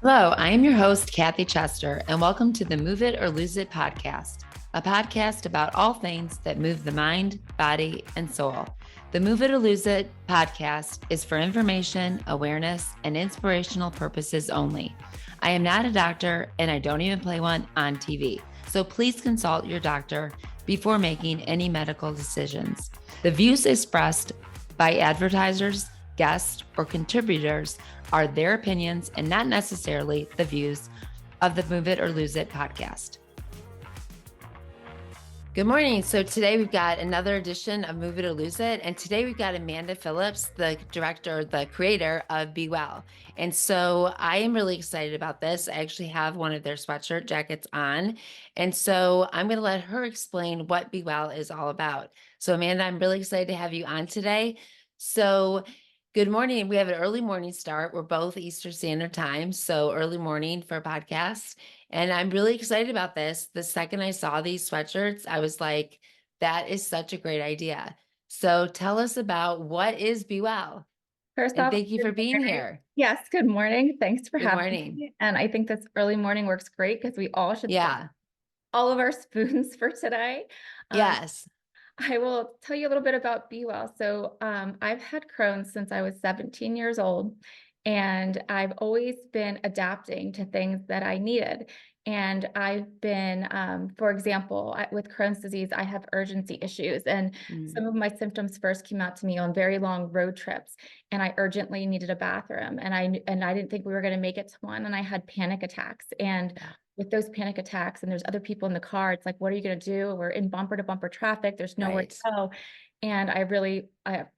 Hello, I am your host, Kathy Chester, and welcome to the Move It or Lose It podcast, a podcast about all things that move the mind, body, and soul. The Move It or Lose It podcast is for information, awareness, and inspirational purposes only. I am not a doctor, and I don't even play one on TV, so please consult your doctor before making any medical decisions. The views expressed by advertisers, guests, or contributors are their opinions and not necessarily the views of the Move It or Lose It podcast. Good morning. So today we've got another edition of Move It or Lose It. And today we've got Amanda Phillips, the director, the creator of Be Well. And so I am really excited about this. I actually have one of their sweatshirt jackets on. And so I'm going to let her explain what Be Well is all about. So Amanda, I'm really excited to have you on today. So good morning. We have an early morning start. We're both Eastern Standard Time, so early morning for a podcast. And I'm really excited about this. The second I saw these sweatshirts, I was like, that is such a great idea. So tell us about what is Be Well. First And off, thank you good for being morning. here. Yes, good morning. Thanks for Good having morning. me. And I think this early morning works great because we all should stop Yeah. all of our spoons for today. Um, Yes. I will tell you a little bit about Be Well. So I've had Crohn's since I was 17 years old, and I've always been adapting to things that I needed. And I've been, for example, with Crohn's disease, I have urgency issues. And some of my symptoms first came out to me on very long road trips, and I urgently needed a bathroom. And I didn't think we were going to make it to one, and I had panic attacks. And with those panic attacks and there's other people in the car, it's like, what are you going to do? We're in bumper to bumper traffic. There's nowhere to go. And I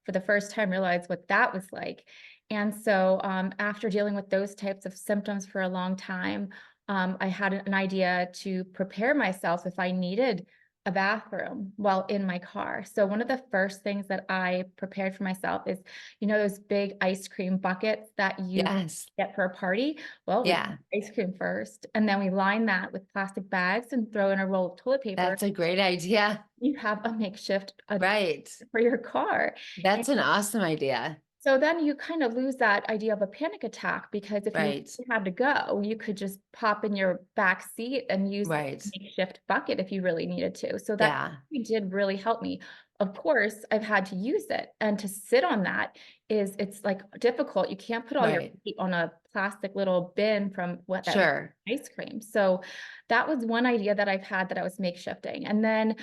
for the first time, realized what that was like. And so after dealing with those types of symptoms for a long time, I had an idea to prepare myself if I needed a bathroom while in my car. So one of the first things that I prepared for myself is, those big ice cream buckets that you Yes. get for a party. Well, we Yeah. ice cream first, and then we line that with plastic bags and throw in a roll of toilet paper. That's a great idea. You have a makeshift Right. for your car. And That's an awesome idea. so then you kind of lose that idea of a panic attack, because if you Right. had to go, you could just pop in your back seat and use the Right. makeshift bucket if you really needed to. So that Yeah. did really help me. Of course, I've had to use it, and to sit on that it's like difficult. You can't put all your Right. feet on a plastic little bin from what that Sure. ice cream. So that was one idea that I've had that I was makeshifting. And then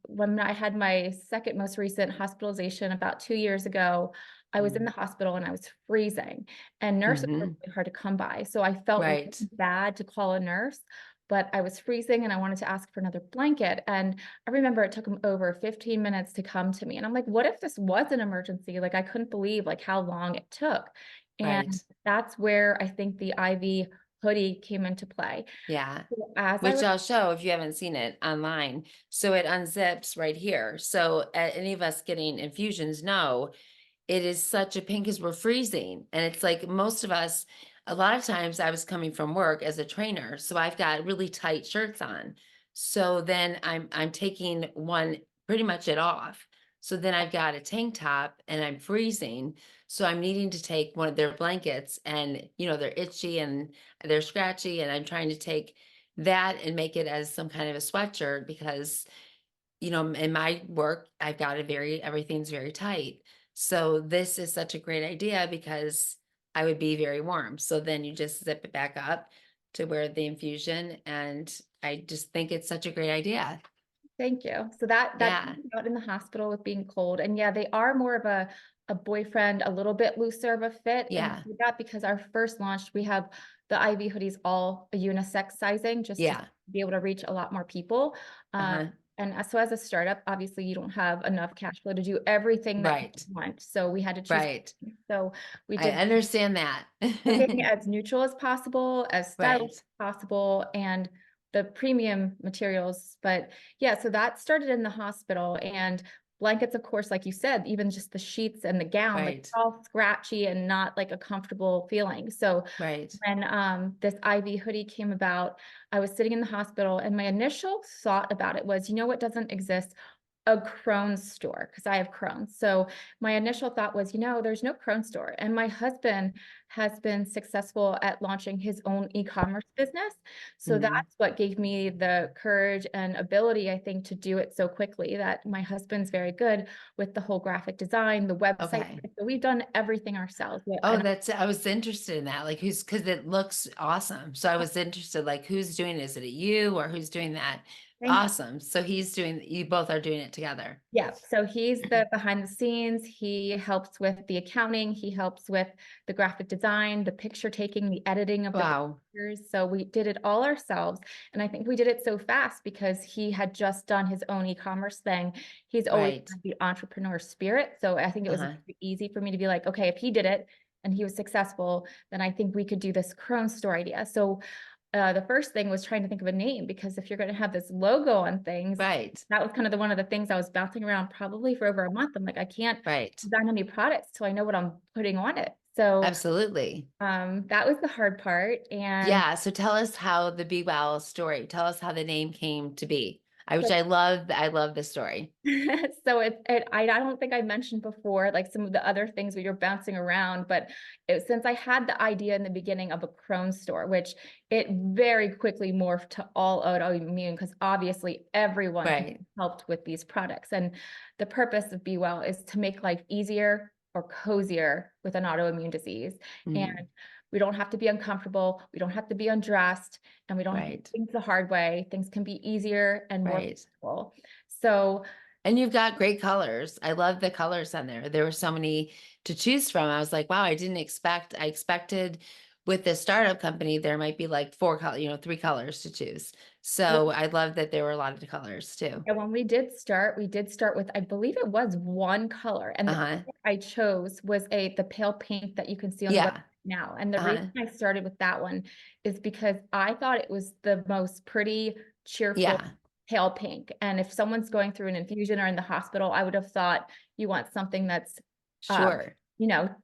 when I had my second most recent hospitalization about 2 years ago, I was in the hospital and I was freezing, and nurses were Mm-hmm. really hard to come by. So I felt really Right. bad to call a nurse, but I was freezing and I wanted to ask for another blanket. And I remember it took them over 15 minutes to come to me. And I'm like, what if this was an emergency? Like, I couldn't believe like how long it took. Right. And that's where I think the IV hoodie came into play. Yeah. So as I Which was I'll show if you haven't seen it online. So it unzips right here. So any of us getting infusions know it is such a pain because we're freezing. And it's like most of us, a lot of times I was coming from work as a trainer. So I've got really tight shirts on. So then I'm taking one pretty much it off. So then I've got a tank top and I'm freezing. So I'm needing to take one of their blankets and they're itchy and they're scratchy. And I'm trying to take that and make it as some kind of a sweatshirt because in my work, I've got everything's very tight. So this is such a great idea because I would be very warm. So then you just zip it back up to where the infusion, and I just think it's such a great idea. Thank you. So that Yeah. out in the hospital with being cold. And yeah, they are more of a boyfriend, a little bit looser of a fit. And I Yeah. do that because our first launch, we have the IV hoodies all a unisex sizing, just to Yeah. be able to reach a lot more people. Uh-huh. And so as a startup, obviously you don't have enough cash flow to do everything that you Right. want. So we had to choose. Right. So we I did understand that. everything as neutral as possible, as stylish Right. as possible, and the premium materials. But yeah, so that started in the hospital, and blankets, of course, like you said, even just the sheets and the gown, like Right. all scratchy and not like a comfortable feeling. So Right. when this IV hoodie came about, I was sitting in the hospital, and my initial thought about it was, what doesn't exist? a Crohn store because I have Crohn. So my initial thought was, there's no Crohn store. And my husband has been successful at launching his own e-commerce business. So Mhm. that's what gave me the courage and ability, I think, to do it so quickly. That my husband's very good with the whole graphic design, the website. Okay. So we've done everything ourselves. Oh, And I was interested in that. Like because it looks awesome. So I was interested, like who's doing it? Is it you or who's doing that? thank Awesome. So you both are doing it together. Yeah, so he's the behind the scenes. He helps with the accounting. He helps with the graphic design, the picture taking, the editing of the Wow. pictures. So we did it all ourselves. And I think we did it so fast because he had just done his own e-commerce thing. He's always Right. had the entrepreneur spirit. So I think it was Uh-huh. very easy for me to be like, okay, if he did it and he was successful, then I think we could do this Crohn store idea. So the first thing was trying to think of a name because if you're going to have this logo on things, Right. that was kind of one of the things I was bouncing around probably for over a month. I'm like, I can't Right. design any products till I know what I'm putting on it. So Absolutely. that was the hard part. And Yeah. So tell us how the Be Well story. Tell us how the name came to be. Which so I love. I love the story. so I don't think I mentioned before, like some of the other things we were bouncing around, but since I had the idea in the beginning of a Crohn store, which it very quickly morphed to all autoimmune because obviously everyone can Right. be helped with these products. And the purpose of Be Well is to make life easier or cozier with an autoimmune disease. And Mhm. we don't have to be uncomfortable, we don't have to be undressed, and we don't have to do Right. things the hard way. Things can be easier and more Right. comfortable. So And you've got great colors. I love the colors on there. There were so many to choose from. I was like, wow, I expected with the startup company, there might be like three colors to choose. So I love that there were a lot of colors too. and when we did start with, I believe it was one color. And the Uh-huh. color I chose was the pale pink that you can see on the website Yeah. now. And the reason Uh-huh. I started with that one is because I thought it was the most pretty, cheerful, Yeah. pale pink. And if someone's going through an infusion or in the hospital, I would have thought you want something that's, uh, Sure.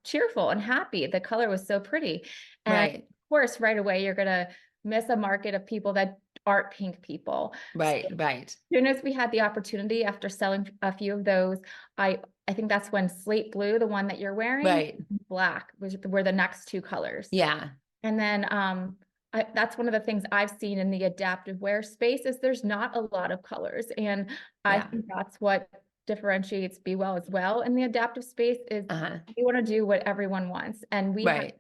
cheerful and happy. The color was so pretty. And Right. of course, right away, you're going to miss a market of people that aren't pink people. Right. Right. Soon as we had the opportunity after selling a few of those, I think that's when slate blue, the one that you're wearing, Right. black were the next two colors. Yeah. And then that's one of the things I've seen in the adaptive wear space is there's not a lot of colors. And I Yeah. think that's what differentiates Be Well as well in the adaptive space is Uh-huh. we want to do what everyone wants. And we have Right.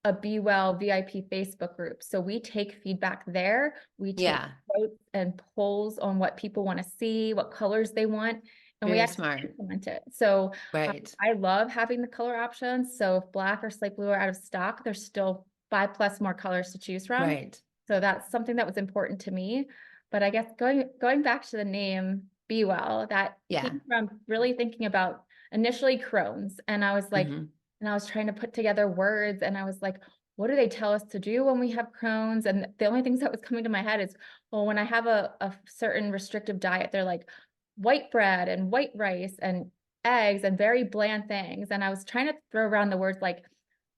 a Be Well VIP Facebook group. So we take feedback there. We take Yeah. votes and polls on what people want to see, what colors they want, and we Very actually smart. implement it. So Right. I love having the color options. So if black or slate blue are out of stock, there's still 5+ more colors to choose from. Right. So that's something that was important to me. But I guess going back to the name Be Well, that Yeah. came from really thinking about initially Crohn's. And I was like, Hmm. and I was trying to put together words and I was like, what do they tell us to do when we have Crohn's? And the only things that was coming to my head is, well, when I have a certain restrictive diet, they're like white bread and white rice and eggs and very bland things. And I was trying to throw around the words like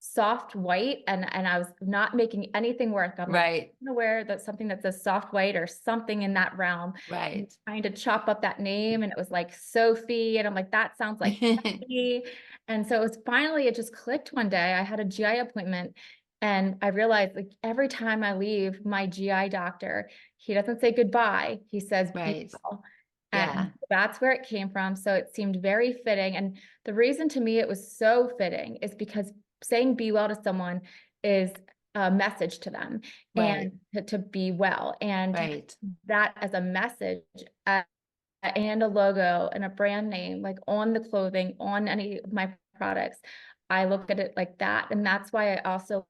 soft white and I was not making anything work. I'm like, Right. I'm gonna wear that something that says soft white or something in that realm. And Right. trying to chop up that name and it was like Sophie. And I'm like, that sounds like Kathy. And so it just clicked one day. I had a GI appointment and I realized like every time I leave my GI doctor, he doesn't say goodbye. He says, be Right. well. Yeah. And that's where it came from. So it seemed very fitting. And the reason to me it was so fitting is because saying be well to someone is a message to them Right. and to be well. And to have Right. that as a message and a logo and a brand name, like on the clothing, on any of my products, I look at it like that. And that's why I also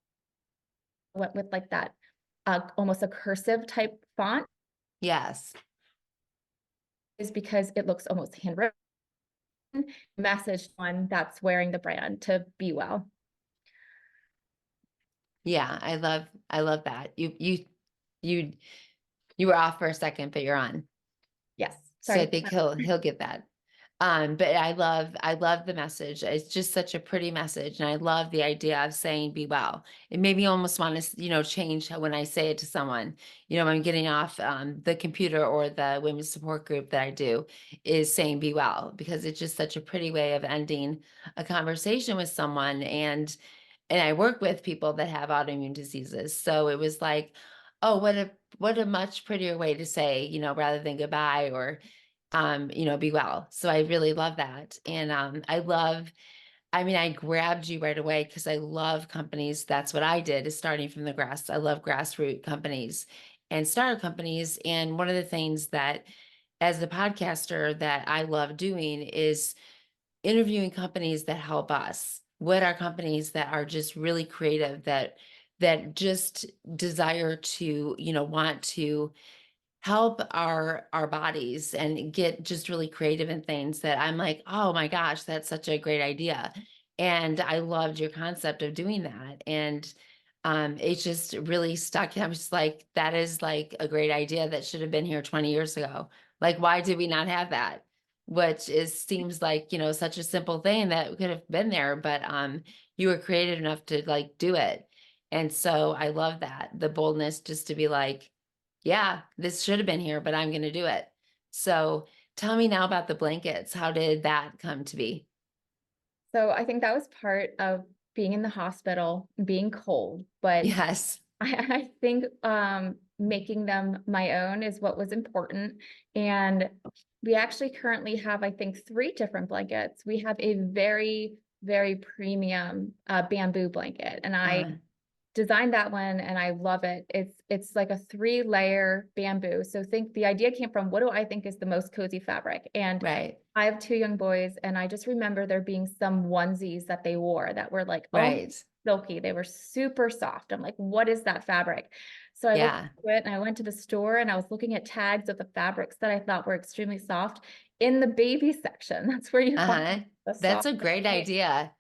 went with like that almost a cursive type font Yes. is because it looks almost handwritten message one that's wearing the brand to be well. Yeah. I love that. You, you were off for a second, but you're on. Yes. So I Sorry. think he'll get that. But I love the message. It's just such a pretty message, and I love the idea of saying "be well." It made me almost want to, change when I say it to someone. When I'm getting off the computer or the women's support group that I do, is saying "be well" because it's just such a pretty way of ending a conversation with someone. And I work with people that have autoimmune diseases, so it was like, oh, what a much prettier way to say, rather than goodbye or be well. So I really love that. And I mean, I grabbed you right away because I love companies. That's what I did is starting from the grass. I love grassroots companies and startup companies. And one of the things that as a podcaster that I love doing is interviewing companies that help us. What are companies that are just really creative that just desire to, want to help our bodies and get just really creative in things that I'm like, "Oh my gosh, that's such a great idea." And I loved your concept of doing that. And it just really stuck. I was just like, that is like a great idea that should have been here 20 years ago. Like, why did we not have that? Which is seems like, such a simple thing that could have been there, but you were creative enough to like do it. And so I love that. The boldness just to be like, yeah, this should have been here, but I'm gonna do it. So, tell me now about the blankets. How did that come to be? So I think that was part of being in the hospital, being cold, but Yes. I think making them my own is what was important. And we actually currently have, I think, three different blankets. We have a very, very premium bamboo blanket, and I Uh, designed that one and I love it. It's like a 3-layer bamboo. So think the idea came from what do I think is the most cozy fabric? And right, I have 2 young boys, and I just remember there being some onesies that they wore that were like almost right. silky. They were super soft. I'm like, what is that fabric? So I looked Yeah. into it and I went to the store and I was looking at tags of the fabrics that I thought were extremely soft in the baby section. That's where you find Uh-huh. the That's soft. a great idea.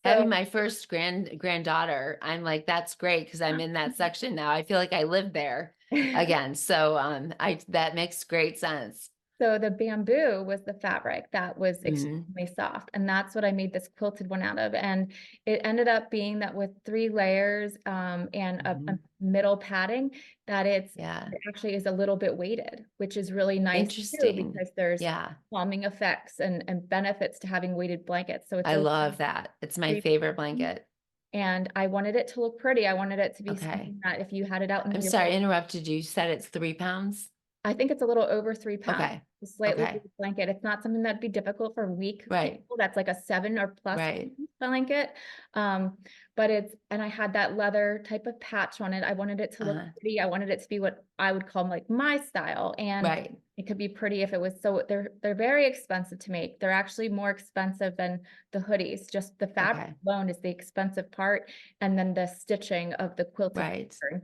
Having So my first granddaughter, I'm like, that's great because I'm in that section now. I feel like I live there again. So I that makes great sense. So the bamboo was the fabric that was Mhm. extremely soft, and that's what I made this quilted one out of. And it ended up being that with 3 layers and a Mhm. middle padding, that Yeah. it actually is a little bit weighted, which is really nice too Interesting. because there's Yeah. calming effects and benefits to having weighted blankets. So it's I a love that. It's my three, favorite blanket. and I wanted it to look pretty. I wanted it to be Okay. something that if you had it out in I'm your sorry, I interrupted you. You said it's 3 pounds? I think it's a little over 3 pounds, Okay. a slightly Okay. big blanket. It's not something that'd be difficult for weak Right. people. That's like a 7 or plus Right. blanket. Um, but and I had that leather type of patch on it. I wanted it to look Uh, pretty. I wanted it to be what I would call like my style. And right. it could be pretty if it was so they're very expensive to make. They're actually more expensive than the hoodies. Just the fabric Okay. alone is the expensive part, and then the stitching of the quilted Right. pattern.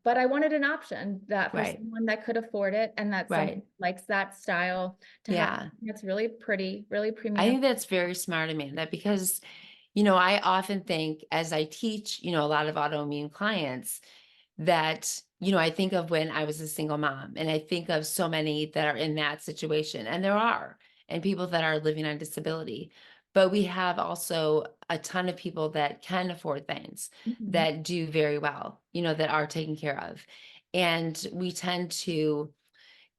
But I wanted an option that for Right. someone that could afford it and that someone Right. likes that style to have Yeah. something that's really pretty, really I premium. think that's very smart, Amanda, because, I often think as I teach, a lot of autoimmune clients that, I think of when I was a single mom and I think of so many that are in that situation, and there are, and people that are living on disability. But we have also a ton of people that can afford things Mhm. that do very well, that are taken care of. And we tend to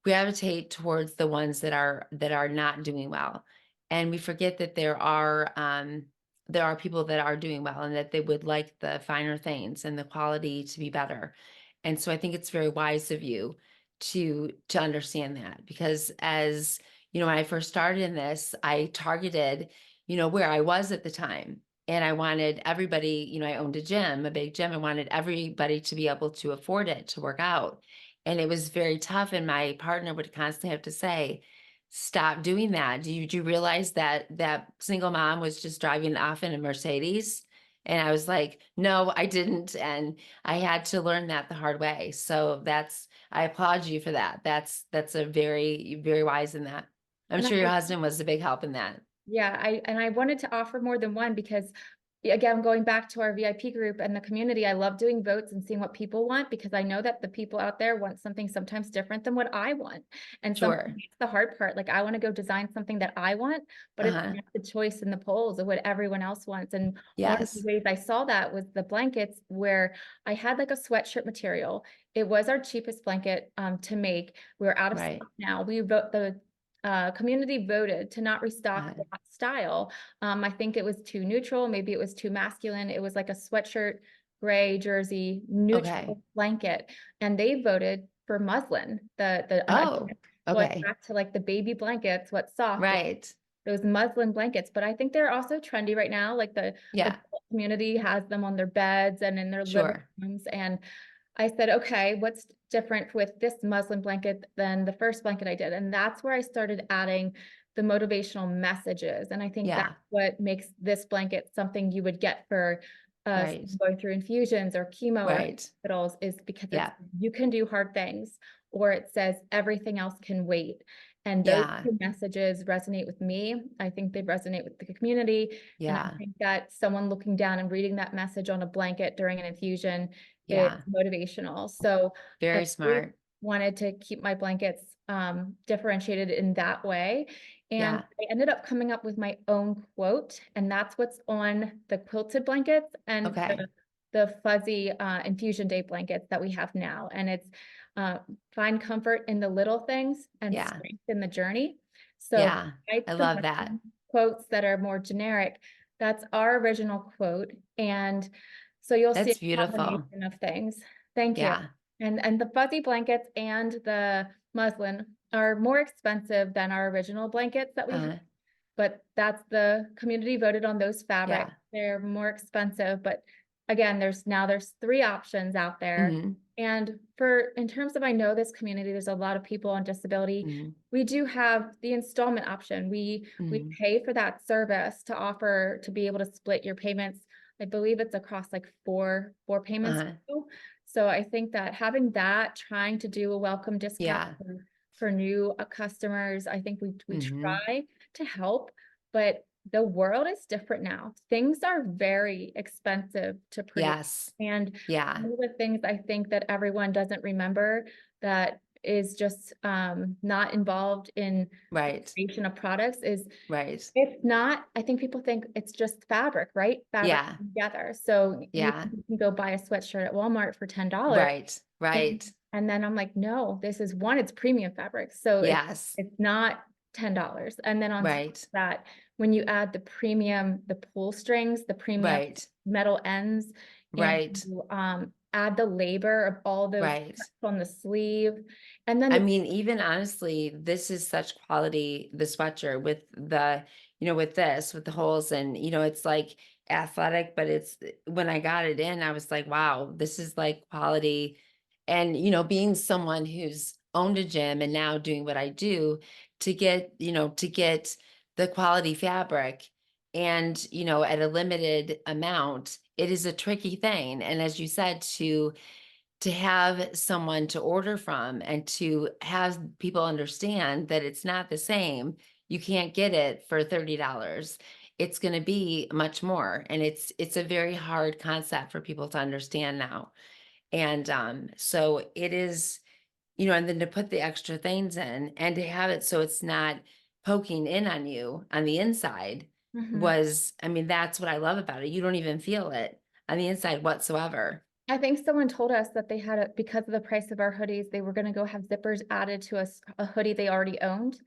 gravitate towards the ones that are not doing well, and we forget that there are people that are doing well and that they would like the finer things and the quality to be better. And so I think it's very wise of you to understand that, because as when I first started in this, I targeted where I was at the time, and I wanted everybody. I owned a gym, a big gym. I wanted everybody to be able to afford it, to work out. And it was very tough, and my partner would constantly have to say, "Stop doing that. Do you realize that that single mom was just driving off in a Mercedes?" And I was like, "No, I didn't." And I had to learn that the hard way. So I applaud you for that. That's a very, very wise in that. I'm And sure your husband was a big help in that. yeah, I wanted to offer more than one because again, going back to our VIP group and the community, I love doing votes and seeing what people want, because I know that the people out there want something sometimes different than what I want. And sometimes Sure. it's the hard part. Like, I want to go design something that I want, but it's Uh-huh. not the choice in the polls of what everyone else wants. And one of the Yes. ways I saw that was the blankets, where I had like a sweatshirt material. It was our cheapest blanket to make. We're out of Right. stock now. We vote the community voted to not restock Uh, that style. I think it was too neutral. Maybe it was too masculine. It was like a sweatshirt, gray jersey, okay. neutral blanket. And they voted for muslin. And Oh, again, going okay. back to like the baby blankets, what's soft, Right. those muslin blankets. But I think they're also trendy right now. Like the Yeah. adult community has them on their beds and in their living Sure. rooms. And I said, okay, what's different with this muslin blanket than the first blanket I did? And that's where I started adding the motivational messages. And I think that's Yeah. what makes this blanket something you would get for Right. going through infusions or chemo or Right. hospitals, is because it's, Yeah. you can do hard things, or it says everything else can wait. And those Yeah. two messages resonate with me. I think they resonate with the community. And I Yeah. think that someone looking down and reading that message on a blanket during an infusion is Yeah. motivational. So I Very really smart. wanted to keep my blankets differentiated in that way. And Yeah. I ended up coming up with my own quote, and that's what's on the quilted blankets and Okay. the fuzzy infusion day blankets that we have now. And it's uh, find comfort in the little things and Yeah. strength in the journey. So Yeah. I I the love that. quotes that are more generic, that's our original quote. And so you'll see That's a beautiful. combination of things. Thank you. Yeah. And the fuzzy blankets and the muslin are more expensive than our original blankets that we have, Uh, but that's the community voted on those fabrics. yeah. They're more expensive, but again, there's three options out there. Hmm. And for in terms of, I know this community, there's a lot of people on disability. Hmm. We do have the installment option. We Hmm. pay for that service to offer to be able to split your payments. I believe it's across like four payments. Uh, So I think that having that, trying to do a welcome discount yeah. for new customers, I think we Hmm. try to help, but the world is different now. Things are very expensive to produce. Yes. And Yeah. one of the things I think that everyone doesn't remember, that is just not involved in the Right. creation of products, is Right. it's not, I think people think it's just fabric, right? Fabric Yeah. together. So you Yeah. can go buy a sweatshirt at Walmart for $10. Right. And, Right. and then I'm like, no, this is one, it's premium fabric. So Yes. it's not $10. And then on top of Right. that, when you add the premium, the pull strings, the premium Right. metal ends, and Right. you add the labor of all those Right. on the sleeve, and then I mean, even honestly, this is such quality, the sweatshirt with the, with this, with the holes and, it's like athletic, but it's when I got it in, I was like, wow, this is like quality. And, being someone who's owned a gym and now doing what I do to get the quality fabric and, at a limited amount, it is a tricky thing. And as you said, to have someone to order from and to have people understand that it's not the same. You can't get it for $30. It's going to be much more. And it's a very hard concept for people to understand now. And so it is, and then to put the extra things in and to have it so it's not poking in on you on the inside Mhm. was, I mean, that's what I love about it. You don't even feel it on the inside whatsoever. I think someone told us that they had it because of the price of our hoodies, they were going to go have zippers added to a hoodie they already owned.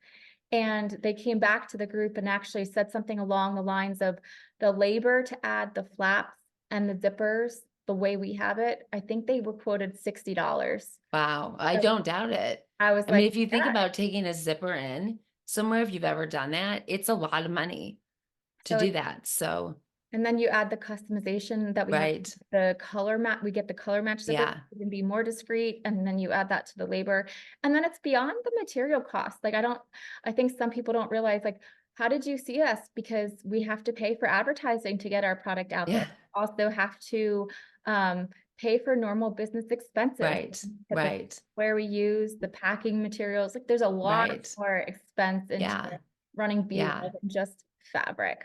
And they came back to the group and actually said something along the lines of the labor to add the flaps and the zippers the way we have it. I think they were quoted $60. Wow, I So don't doubt it. I was I mean, like, if you think yeah. about taking a zipper in somewhere, if you've ever done that, it's a lot of money to So do it's, that. So, and then you add the customization that we have, right. the color match, we get the color match zipper, Yeah. it can be more discreet, and then you add that to the labor. And then it's beyond the material cost. Like I think some people don't realize, like, how did you see us? Because we have to pay for advertising to get our product out there. Yeah. Also have to pay for normal business expenses, Right. typically Right. where we use the packing materials. Like, there's a lot Right. more expense into Yeah. running Be Yeah. Well than just fabric.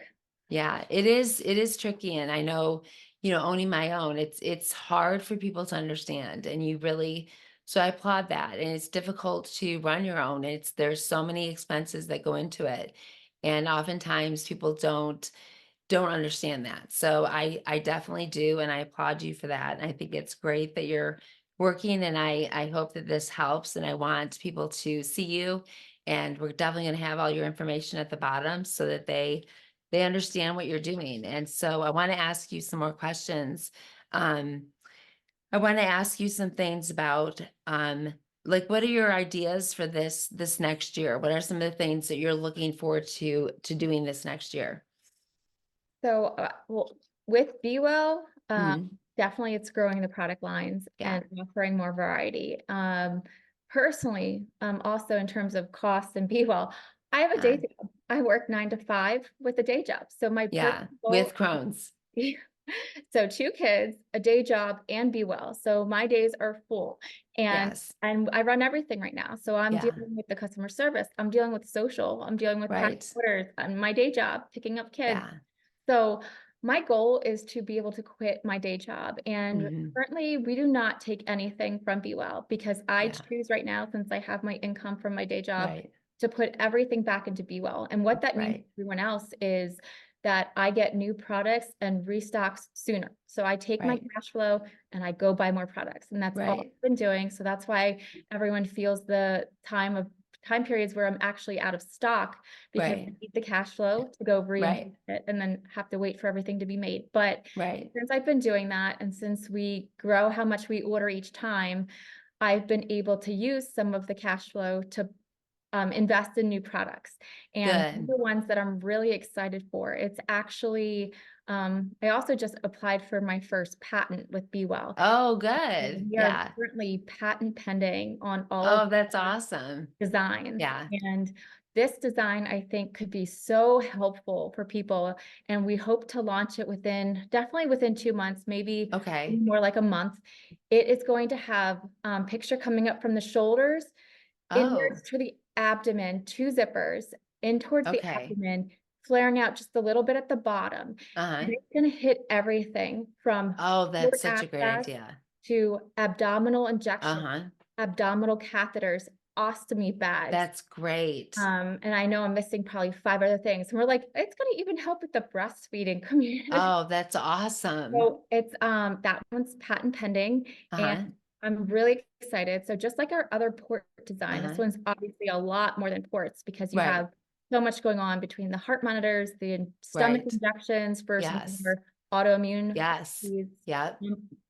Yeah, it is tricky, and I know, owning my own, it's hard for people to understand, and you really so I applaud that, and it's difficult to run your own. There's so many expenses that go into it, and oftentimes people don't understand that. So I definitely do, and I applaud you for that. And I think it's great that you're working, and I hope that this helps. And I want people to see you, and we're definitely going to have all your information at the bottom so that they understand what you're doing. And so I want to ask you some more questions. Um, I want to ask you some things about like what are your ideas for this next year? What are some of the things that you're looking forward to doing this next year? So, well, with Be Well, Mhm. definitely it's growing the product lines Yeah. and offering more variety. Personally, also in terms of cost and Be Well, I have a day Uh, job. I work 9 to 5 with a day job. So my personal yeah, goal with Crohn's. so 2 kids, a day job, and Be Well. So my days are full, and Yes. I run everything right now. So I'm Yeah. dealing with the customer service. I'm dealing with social. I'm dealing with pack Right. orders and my day job, picking up kids. Yeah. So my goal is to be able to quit my day job. And Mhm. currently, we do not take anything from Be Well because I Yeah. choose right now, since I have my income from my day job, Right. to put everything back into Be Well. And what that means to Right. everyone else is that I get new products and restocks sooner. So I take my Right. cash flow and I go buy more products. And that's all Right. I've been doing. So that's why everyone feels the time periods where I'm actually out of stock because I Right. need the cash flow to go reinvest Right. it and then have to wait for everything to be made. But Right. since I've been doing that and since we grow how much we order each time, I've been able to use some of the cash flow to invest in new products. And Good. the ones that I'm really excited for, it's actually, I also just applied for my first patent with Be Well. Oh, And good. we are Yeah. currently patent pending on all of Oh, that's awesome. designs. Yeah. And this design, I think, could be so helpful for people. And we hope to launch it definitely within 2 months, maybe Okay. more like a month. It is going to have picture coming up from the shoulders Oh, inwards to the abdomen, 2 zippers, in towards the okay. abdomen, flaring out just a little bit at the bottom. And Uh-huh. it's gonna hit everything from Oh, port that's such a great access idea. to abdominal injection, Uh-huh. abdominal catheters, ostomy bags. That's great. And I know I'm missing probably 5 other things. And we're like, it's gonna even help with the breastfeeding community. Oh, that's awesome. So it's that one's patent pending and Uh-huh. I'm really excited. So just like our other port design, this Uh-huh. one's obviously a lot more than ports because you Right. have so much going on between the heart monitors, the stomach Right. injections for some Yes. more autoimmune Yes. disease, Yep.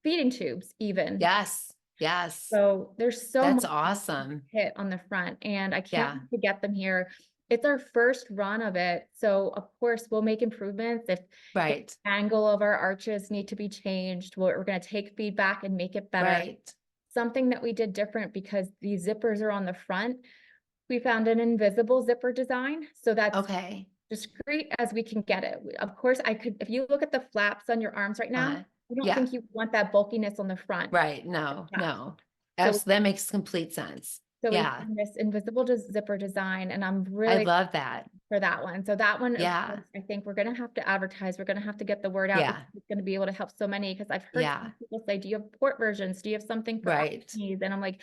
feeding tubes even. Yes. Yes. So there's so That's much awesome. hit on the front and I can't Yeah. wait to get them here. It's our first run of it. So of course we'll make improvements if the Right. angle of our arches need to be changed. We're going to take feedback and make it better. Right. Something that we did different because these zippers are on the front. We found an invisible zipper design. So that's Okay. discreet as we can get it. Of course, I could, if you look at the flaps on your arms right now, Uh-huh. I don't Yeah. think you want that bulkiness on the front. Right. No, no. So That makes complete sense. So we Yeah. found this invisible zipper design, and I'm I really love that. for that one. So that one, of Yeah. course, I think we're gonna have to advertise. We're gonna have to get the word out because Yeah. it's gonna be able to help so many. Because I've heard Yeah. some people say, "Do you have port versions? Do you have something for Right. needs?" And I'm like,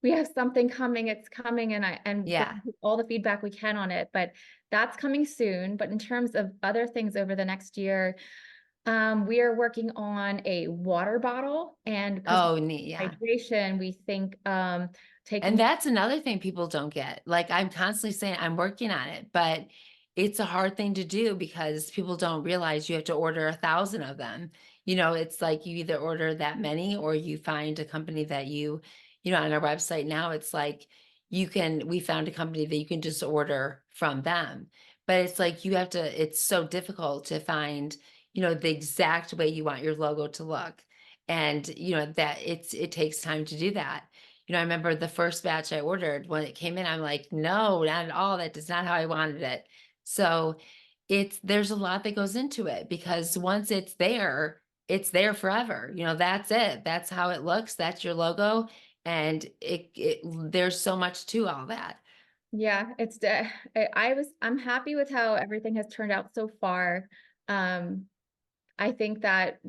"We have something coming. It's coming, and we're Yeah. gonna do all the feedback we can on it." But that's coming soon. But in terms of other things over the next year, we are working on a water bottle, and because Oh, neat. Yeah. hydration, we think And taking that's another thing people don't get. Like I'm constantly saying I'm working on it, but it's a hard thing to do because people don't realize you have to order 1,000 of them. It's like you either order that many or you find a company that on our website now, it's like we found a company that you can just order from them. But it's like it's so difficult to find, the exact way you want your logo to look. And that it takes time to do that. I remember the first batch I ordered when it came in, I'm like, no, not at all. That is not how I wanted it. So there's a lot that goes into it because once it's there forever. That's it. That's how it looks. That's your logo. And there's so much to all that. Yeah, I'm happy with how everything has turned out so far. Um, I think that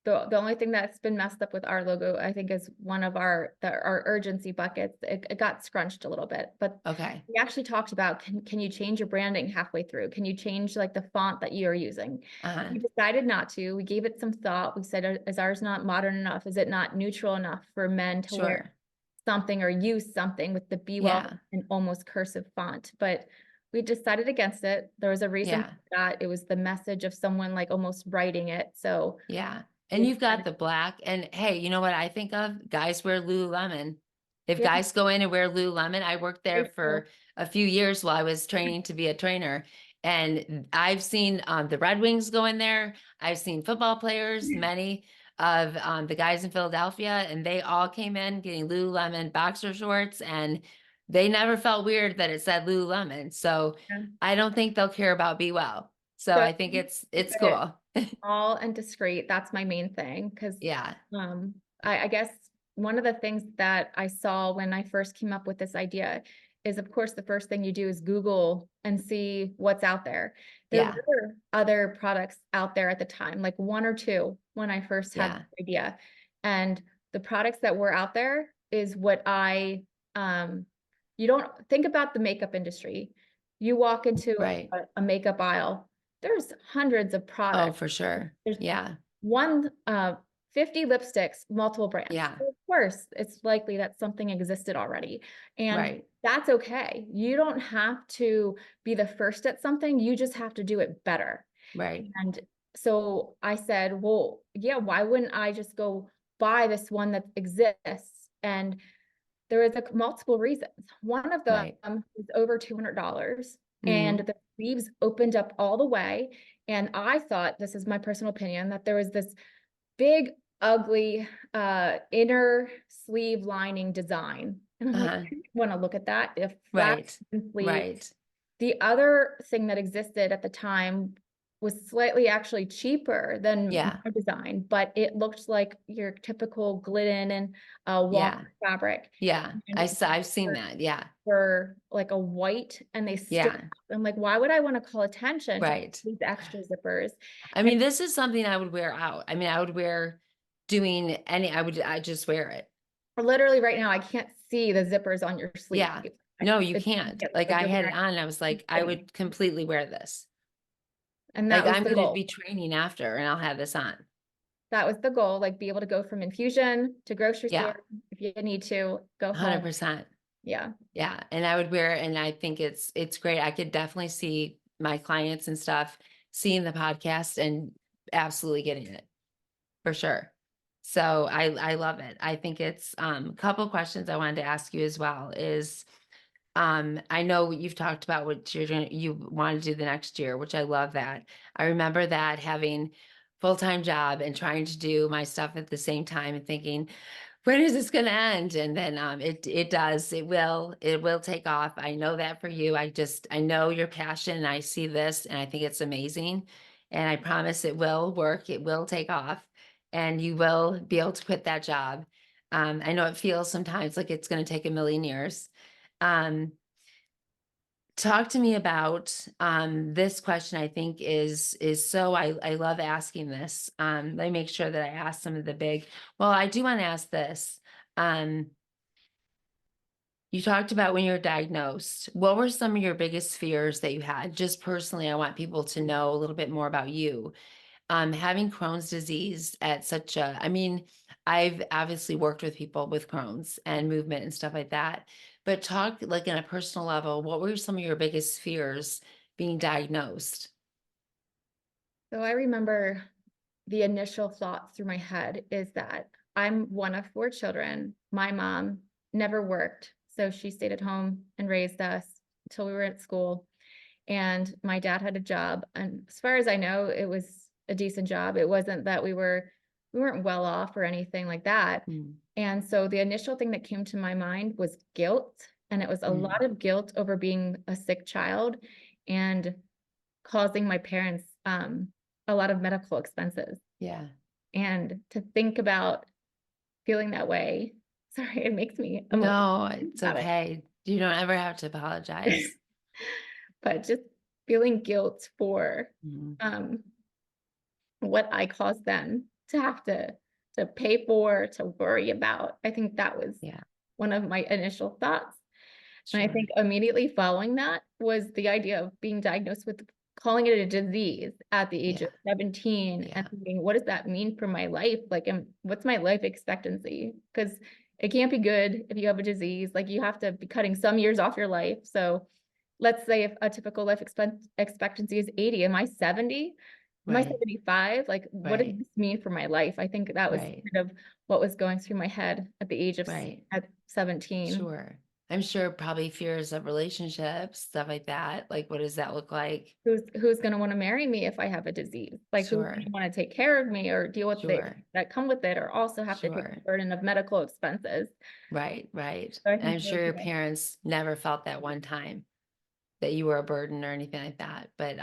the only thing that's been messed up with our logo, I think, is one of our urgency buckets. It got scrunched a little bit, but Okay. we actually talked about, can you change your branding halfway through? Can you change like the font that you're using? Uh-huh. We decided not to. We gave it some thought. We said, is ours not modern enough? Is it not neutral enough for men to wear Sure. something or use something with the Be Well Yeah. and almost cursive font? But we decided against it. There was a reason Yeah. for that. It was the message of someone like almost writing it. So Yeah. And we you've got decided, the black. And hey, you know what I think of? Guys wear Lululemon. If yeah, guys go in and wear Lululemon, I worked there very true. for a few years while I was training to be a trainer. And I've seen the Red Wings go in there. I've seen football players, many of the guys in Philadelphia, and they all came in getting Lululemon boxer shorts, and they never felt weird that it said Lululemon. So Yeah. I don't think they'll care about Be Well. So So I think keep it's it cool. small and discreet. That's my main thing. Because Yeah. I guess one of the things that I saw when I first came up with this idea is, of course, the first thing you do is Google and see what's out there. There Yeah. were other products out there at the time, like one or two when I first had Yeah. the idea. And the products that were out there is what you don't think about the makeup industry. You walk into Right. a makeup aisle, there's hundreds of Oh, products. for sure. There's Yeah. one 50 lipsticks, multiple brands. Yeah. So of course, it's likely that something existed already. And Right. that's okay. You don't have to be the first at something, you just have to do it better. Right. And so I said, well, yeah, why wouldn't I just go buy this one that exists? And there is multiple reasons. One of them Right. is over $200, and Hmm. the sleeves opened up all the way. And I thought, this is my personal opinion, that there was this big, ugly inner sleeve lining design. And I'm like, Uh-huh. I want to look at that. If flat Right. sleeve. Right. The other thing that existed at the time was slightly actually cheaper than Yeah. my design, but it looked like your typical glidden and Yeah. walker fabric. Yeah. And I've seen that. Yeah. were like a white and they stood Yeah. out. I'm like, why would I want to call attention to Right. these extra zippers? I And mean, this is something I would wear out. I mean, I would wear doing I just wear it. literally right now, I can't see the zippers on your sleeve. Yeah. No, you It can't. Like like I you're had it wearing on and I was like, I thing. would completely wear this. And Like that was I'm the going to goal. be training after and I'll have this on. That was the goal, like be able to go from infusion to grocery Yeah. store if you need to go home. 100%. Yeah. Yeah, and I would wear it, and I think it's great. I could definitely see my clients and stuff seeing the podcast and absolutely getting it for sure. So I love it. I think it's a couple questions I wanted to ask you as well is I know you've talked about what you want to do the next year, which I love that. I remember that having full-time job and trying to do my stuff at the same time and thinking, when is this going to end? And then it does. It will take off. I know that for you. I know your passion. And I see this and I think it's amazing. And I promise it will work. It will take off and you will be able to quit that job. I know it feels sometimes like it's going to take a million years. Um, Talk to me about this question. I think is so I love asking this. Let me make sure that I ask some of the big. Well, I do want to ask this. Um, you talked about when you were diagnosed. What were some of your biggest fears that you had? Just personally, I want people to know a little bit more about you. Having Crohn's disease at such a, I mean, I've obviously worked with people with Crohn's and movement and stuff like that, but talk like on a personal level, what were some of your biggest fears being diagnosed? So I remember the initial thought through my head is that I'm one of four children. My mom never worked, so she stayed at home and raised us until we were at school. And my dad had a job, and as far as I know, it was a decent job. It wasn't that we weren't well off or anything like that. Mm, And so the initial thing that came to my mind was guilt, and it was a mm, lot of guilt over being a sick child and causing my parents a lot of medical expenses. yeah. And to think about feeling that way, sorry, it makes me emotional No, it's about it. okay. You don't ever have to apologize. But just feeling guilt for Mm, um what I caused them to have to pay for, to worry about. I think that was Yeah, one of my initial thoughts. And I think sure. immediately following that was the idea of being diagnosed with calling it a disease at the age of Yeah, 17 and yeah, thinking, what does that mean for my life? Like, what's my life expectancy? Because it can't be good if you have a disease. Like, you have to be cutting some years off your life. So let's say if a typical life expectancy is 80, am I 70? Am I right, 75? Like, what does right, this mean for my life? I think that was right, kind of what was going through my head at the age of right. at 17. Sure. I'm sure probably fears of relationships, stuff like that. Like, what does that look like? Who's going to want to marry me if I have a disease? Like, who's going Sure, to want to take care of me or deal with the sure, that come with it, or also have to take the sure. burden of medical expenses? Right, right. So I And think I'm those, sure your yeah. parents never felt that one time that you were a burden or anything like that. But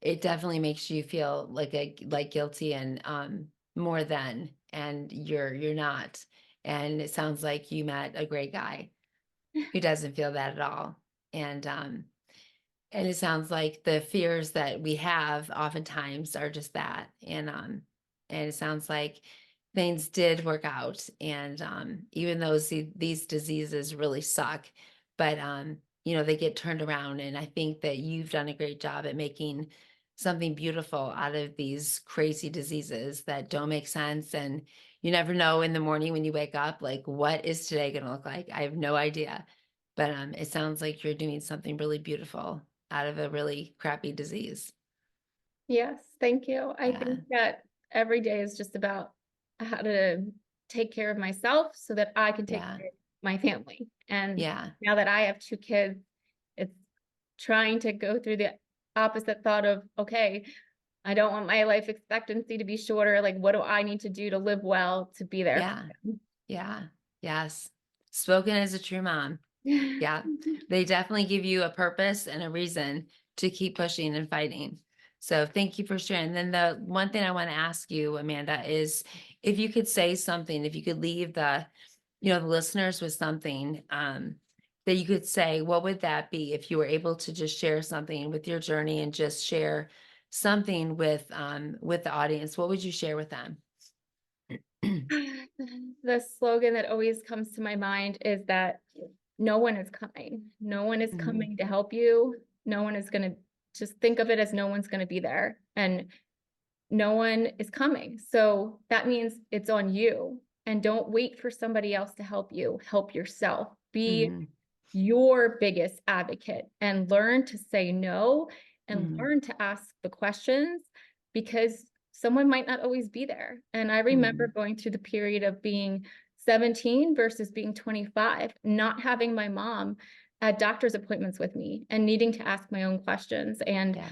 it definitely makes you feel like guilty and more than, and you're not. And it sounds like you met a great guy who doesn't feel that at all. And and it sounds like the fears that we have oftentimes are just that. And it sounds like things did work out. And even though these diseases really suck, but they get turned around. And I think that you've done a great job at making something beautiful out of these crazy diseases that don't make sense. And you never know in the morning when you wake up, like, what is today going to look like? I have no idea. But it sounds like you're doing something really beautiful out of a really crappy disease. Yes, thank you. I Yeah. think that every day is just about how to take care of myself so that I can take Yeah. care of my family. And Yeah. now that I have two kids, it's trying to go through the opposite thought of, okay, I don't want my life expectancy to be shorter. Like, what do I need to do to live well to be there for Yeah. Yeah. Yes. Spoken as a true mom. them? Yeah. They definitely give you a purpose and a reason to keep pushing and fighting. So thank you for sharing. Then the one thing I want to ask you, Amanda, is if you could say something, if you could leave the listeners with something that you could say, what would that be if you were able to just share something with your journey and just share something with the audience? What would you share with them? The slogan that always comes to my mind is that no one is coming. No one is Mhm, coming to help you. No one is going to just think of it as no one's going to be there. And no one is coming. So that means it's on you. And don't wait for somebody else to help you. Help yourself. Be mhm, your biggest advocate and learn to say no and mhm, learn to ask the questions because someone might not always be there. And I remember mhm. going through the period of being 17 versus being 25, not having my mom at doctor's appointments with me and needing to ask my own questions. And Yeah,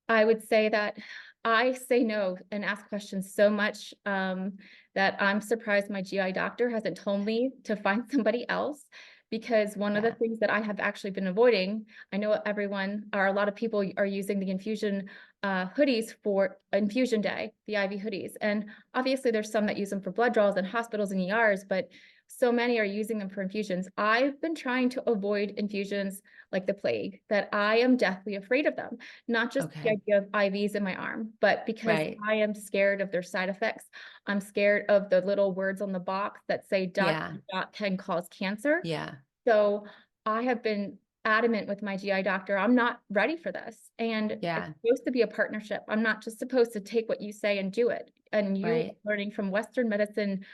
I would say that I say no and ask questions so much that I'm surprised my GI doctor hasn't told me to find somebody else. Because one of the yeah. things that I have actually been avoiding, I know everyone or a lot of people are using the infusion hoodies for infusion day, the IV hoodies. And obviously, there's some that use them for blood draws in hospitals and ERs, but so many are using them for infusions. I've been trying to avoid infusions like the plague, that I am deathly afraid of them, not just the Okay. idea of IVs in my arm, but because Right. I am scared of their side effects. I'm scared of the little words on the box that say Yeah, dot can cause cancer. yeah, So I have been adamant with my GI doctor, I'm not ready for this. And it's yeah. supposed to be a partnership. I'm not just supposed to take what you say and do it. And you Right, are learning from Western medicine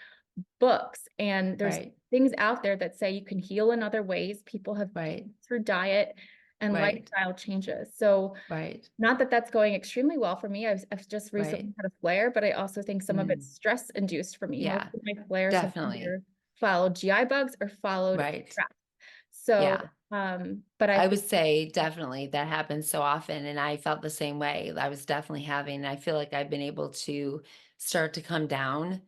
books, and there's right, things out there that say you can heal in other ways. People have right, through diet and right, lifestyle changes. So right, not that that's going extremely well for me. I've just right. recently had a flare, but I also think some of it's Mm, stress induced for me. Most yeah, of my flares have definitely. either followed GI bugs or followed Right. stress. So, Yeah. but I I think would say definitely that happens so often. And I felt the same way. I was definitely having, I feel like I've been able to start to come down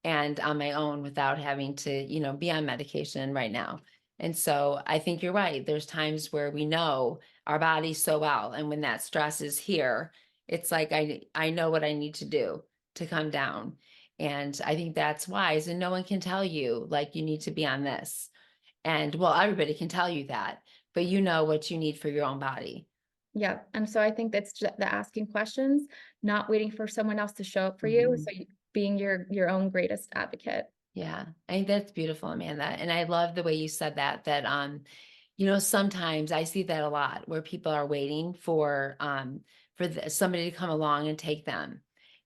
and on my own without having to, be on medication right now. And so I think you're right. There's times where we know our body so well. And when that stress is here, it's like I know what I need to do to come down. And I think that's wise. And no one can tell you like you need to be on this. And well, everybody can tell you that, but you know what you need for your own body. Yeah, and so I think that's the asking questions, not waiting for someone else to show up for you, Mhm. so being your own greatest advocate. Yeah, I think that's beautiful, Amanda. And I love the way you said that, sometimes I see that a lot where people are waiting for somebody to come along and take them.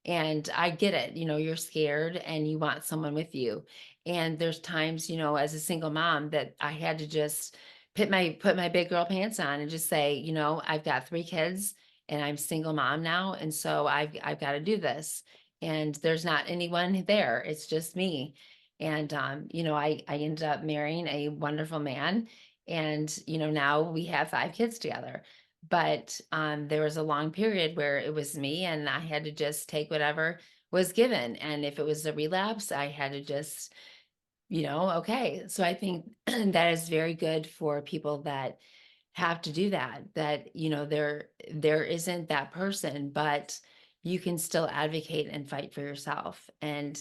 And I get it, you're scared and you want someone with you. And there's times, as a single mom that I had to just put my big girl pants on and just say, I've got 3 kids and I'm single mom now. And so I've got to do this. And there's not anyone there. It's just me. And, I ended up marrying a wonderful man. And, now we have 5 kids together. But there was a long period where it was me and I had to just take whatever was given. And if it was a relapse, I had to just, okay. So I think that is very good for people that have to do that, there isn't that person, but you can still advocate and fight for yourself. And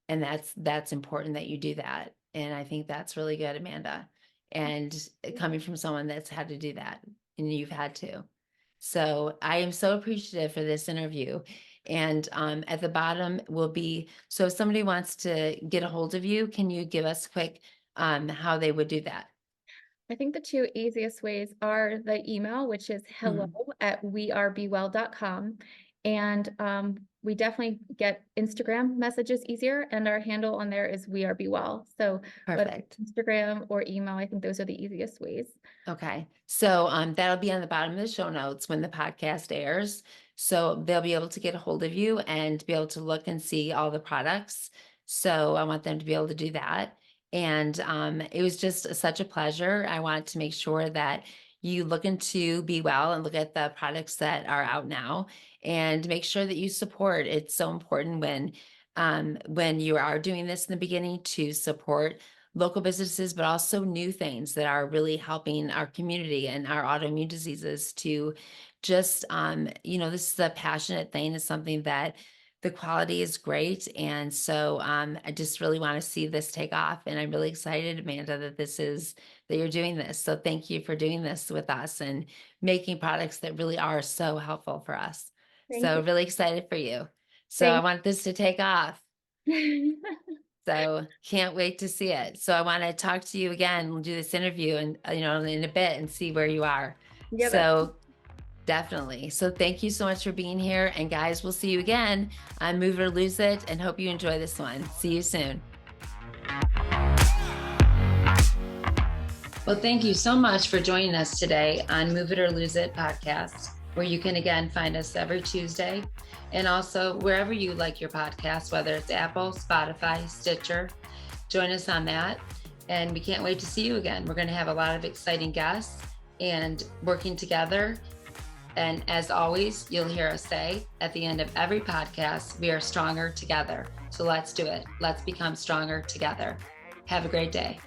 that's important that you do that. And I think that's really good, Amanda. And coming from someone that's had to do that and you've had to. So I am so appreciative for this interview. And at the bottom will be, so if somebody wants to get a hold of you, can you give us quick how they would do that? I think the two easiest ways are the email, which is Mhm. hello@wearebewell.com. And we definitely get Instagram messages easier, and our handle on there is We Are Be Well. So whether Perfect. it's Instagram or email, I think those are the easiest ways. Okay, so that'll be on the bottom of the show notes when the podcast airs. So they'll be able to get a hold of you and be able to look and see all the products. So I want them to be able to do that. And it was just such a pleasure. I wanted to make sure that you look into Be Well and look at the products that are out now and make sure that you support. It's so important when you are doing this in the beginning to support local businesses, but also new things that are really helping our community and our autoimmune diseases to just, this is a passionate thing. It's something that the quality is great. And so I just really want to see this take off. And I'm really excited, Amanda, that you're doing this. So thank you for doing this with us and making products that really are so helpful for us. Thank So you. really excited for you. So I Thank want this to take off. you. So can't wait to see it. So I want to talk to you again, we'll do this interview and in a bit and see where you are. Yeah, that's So definitely. So thank you so much for being here. And guys, we'll see you again on Move It or Lose It and hope you enjoy this one. See you soon. Well, thank you so much for joining us today on Move It or Lose It podcast, where you can again find us every Tuesday and also wherever you like your podcast, whether it's Apple, Spotify, Stitcher. Join us on that. And we can't wait to see you again. We're going to have a lot of exciting guests and working together. And as always, you'll hear us say at the end of every podcast, we are stronger together. So let's do it. Let's become stronger together. Have a great day.